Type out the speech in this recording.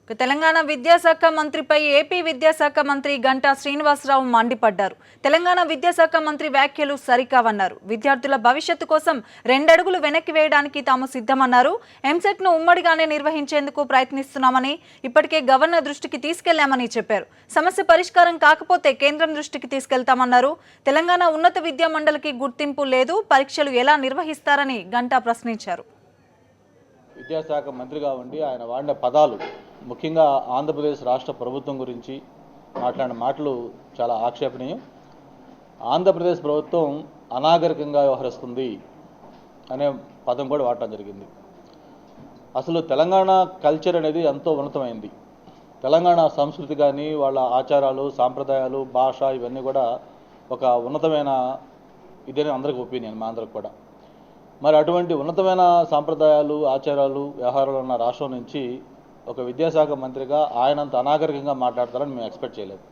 తెలంగాణ విద్యాశాఖ మంత్రిపై ఏపీ విద్యాశాఖ మంత్రి గంటా శ్రీనివాసరావు మండిపడ్డారు. తెలంగాణ విద్యాశాఖ మంత్రి వ్యాఖ్యలు సరికావన్నారు. విద్యార్థుల భవిష్యత్తు కోసం 2 అడుగులు వెనక్కి వేయడానికి తాము సిద్ధమన్నారు. ఎంసెట్ను ఉమ్మడిగానే నిర్వహించేందుకు ప్రయత్నిస్తున్నామని, ఇప్పటికే గవర్నర్ దృష్టికి తీసుకెళ్లామని చెప్పారు. సమస్య పరిష్కారం కాకపోతే కేంద్రం దృష్టికి తీసుకెళ్తామన్నారు. తెలంగాణ ఉన్నత విద్యా మండలికి గుర్తింపు లేదు, పరీక్షలు ఎలా నిర్వహిస్తారని గంటా ప్రశ్నించారు. విద్యాశాఖ మంత్రిగా ఉండి ఆయన వాడిన పదాలు, ముఖ్యంగా ఆంధ్రప్రదేశ్ రాష్ట్ర ప్రభుత్వం గురించి మాట్లాడిన మాటలు చాలా ఆక్షేపణీయం. ఆంధ్రప్రదేశ్ ప్రభుత్వం అనాగరికంగా వ్యవహరిస్తుంది అనే పదం కూడా వాడటం జరిగింది. అసలు తెలంగాణ కల్చర్ అనేది ఎంతో ఉన్నతమైంది. తెలంగాణ సంస్కృతి కానీ, వాళ్ళ ఆచారాలు, సాంప్రదాయాలు, భాష ఇవన్నీ కూడా ఒక ఉన్నతమైన ఇదని అందరికి ఒపీనియన్, మా అందరికి కూడా. మరి అటువంటి ఉన్నతమైన సాంప్రదాయాలు, ఆచారాలు, వ్యవహారాలు ఉన్న రాష్ట్రం నుంచి ఒక విద్యాశాఖ మంత్రిగా ఆయనంత అనాగరికంగా మాట్లాడతారని మేము ఎక్స్పెక్ట్ చేయలేదు.